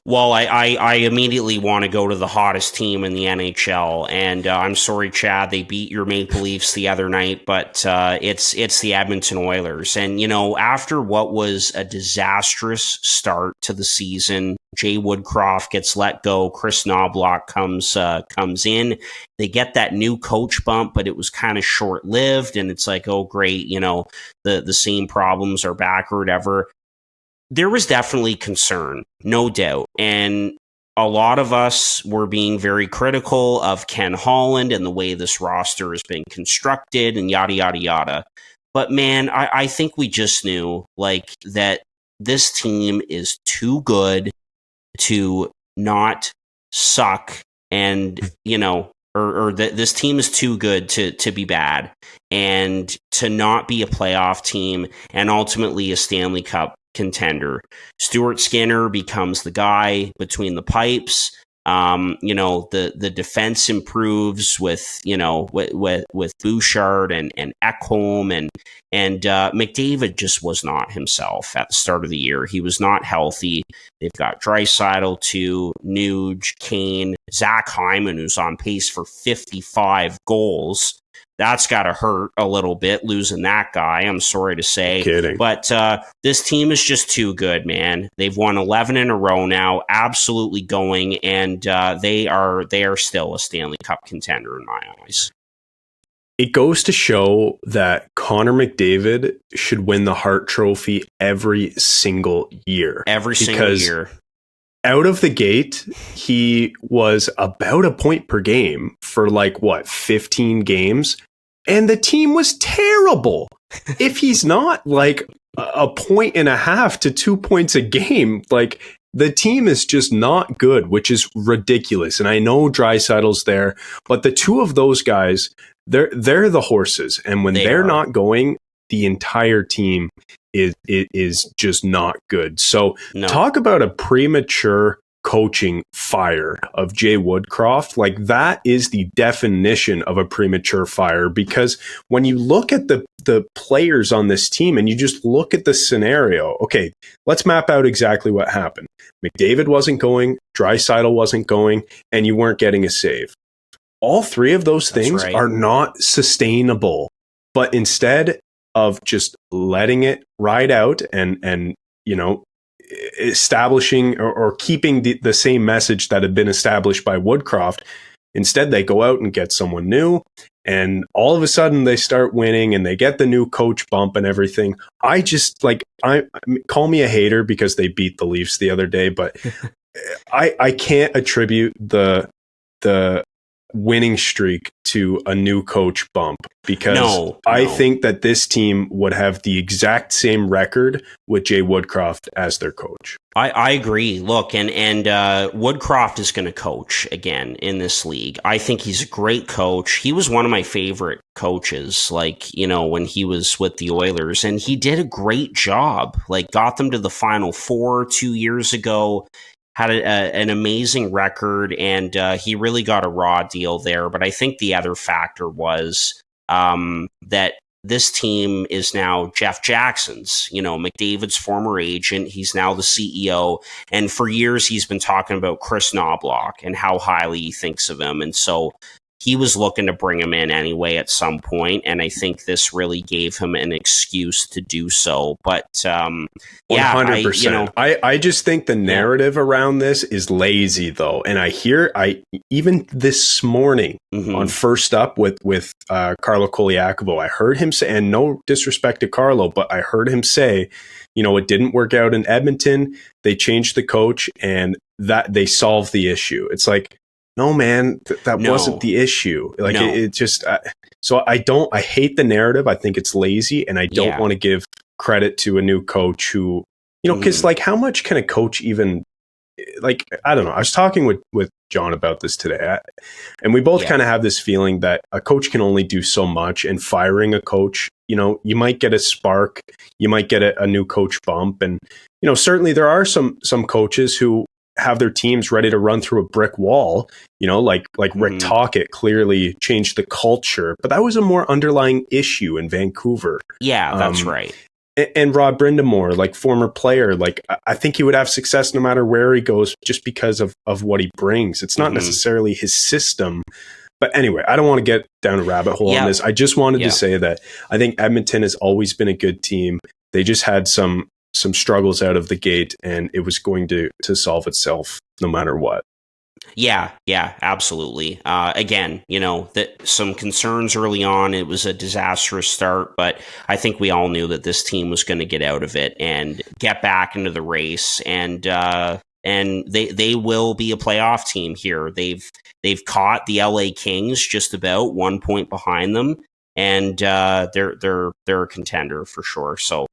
Well, I immediately want to go to the hottest team in the NHL, and I'm sorry, Chad, they beat your Maple Leafs the other night, but it's the Edmonton Oilers. And, you know, after what was a disastrous start to the season, Jay Woodcroft gets let go, Chris Knobloch comes in. They get that new coach bump, but it was kind of short-lived, and it's like, oh, great, you know, the same problems are back or whatever. There was definitely concern, no doubt. And a lot of us were being very critical of Ken Holland and the way this roster has been constructed and yada, yada, yada. But man, I think we just knew like that this team is too good to not suck. And, you know, or that this team is too good to be bad and to not be a playoff team and ultimately a Stanley Cup contender. Stuart Skinner becomes the guy between the pipes. You know, the defense improves with, you know, with Bouchard and Ekholm and McDavid just was not himself at the start of the year. He was not healthy. They've got Draisaitl, Nuge, Kane, Zach Hyman, who's on pace for 55 goals. That's got to hurt a little bit, losing that guy, I'm sorry to say. Kidding. But this team is just too good, man. They've won 11 in a row now, absolutely going, and they are still a Stanley Cup contender in my eyes. It goes to show that Connor McDavid should win the Hart Trophy every single year. Every single year. Out of the gate, he was about a point per game for 15 games. And the team was terrible. If he's not like a point and a half to 2 points a game, like the team is just not good, which is ridiculous. And I know Draisaitl's there, but the two of those guys, they're the horses. And when they're not going, the entire team is just not good. So talk about a premature coaching fire of Jay Woodcroft. Like that is the definition of a premature fire, because when you look at the players on this team and you just look at the scenario, okay, let's map out exactly what happened. McDavid wasn't going, Draisaitl wasn't going, and you weren't getting a save. All three of those things are not sustainable. But instead of just letting it ride out and you know, establishing or keeping the same message that had been established by Woodcroft, instead they go out and get someone new, and all of a sudden they start winning and they get the new coach bump and everything. I just I call me a hater because they beat the Leafs the other day, but I can't attribute the winning streak to a new coach bump, because I think that this team would have the exact same record with Jay Woodcroft as their coach. I agree. Look, and Woodcroft is going to coach again in this league. I think he's a great coach. He was one of my favorite coaches, like, you know, when he was with the Oilers, and he did a great job, like got them to the Final Four 2 years ago. Had an amazing record, and he really got a raw deal there. But I think the other factor was that this team is now Jeff Jackson's, you know, McDavid's former agent. He's now the CEO. And for years, he's been talking about Chris Knobloch and how highly he thinks of him. And so he was looking to bring him in anyway at some point, and I think this really gave him an excuse to do so. But 100%. I just think the narrative around this is lazy, though. And I even this morning on First Up with Carlo Koliakovo, I heard him say, and no disrespect to Carlo, but I heard him say, you know, it didn't work out in Edmonton. They changed the coach, and that they solved the issue. It's like, no, man, that wasn't the issue. Like it just, so I hate the narrative. I think it's lazy, and I don't want to give credit to a new coach who, you know, because like how much can a coach even, like, I don't know. I was talking with John about this today, and we both kind of have this feeling that a coach can only do so much, and firing a coach, you know, you might get a spark, you might get a new coach bump. And, you know, certainly there are some coaches who have their teams ready to run through a brick wall, you know, like Rick Tocchet clearly changed the culture, but that was a more underlying issue in Vancouver. Yeah, that's right. And Rod Brindamore, like former player, like I think he would have success no matter where he goes, just because of what he brings. It's not necessarily his system. But anyway, I don't want to get down a rabbit hole on this. I just wanted to say that I think Edmonton has always been a good team. They just had some struggles out of the gate, and it was going to solve itself no matter what. Yeah, absolutely. Again, that some concerns early on. It was a disastrous start, but I think we all knew that this team was going to get out of it and get back into the race. And they will be a playoff team here. They've caught the LA Kings just about 1 point behind them, and they're a contender for sure. So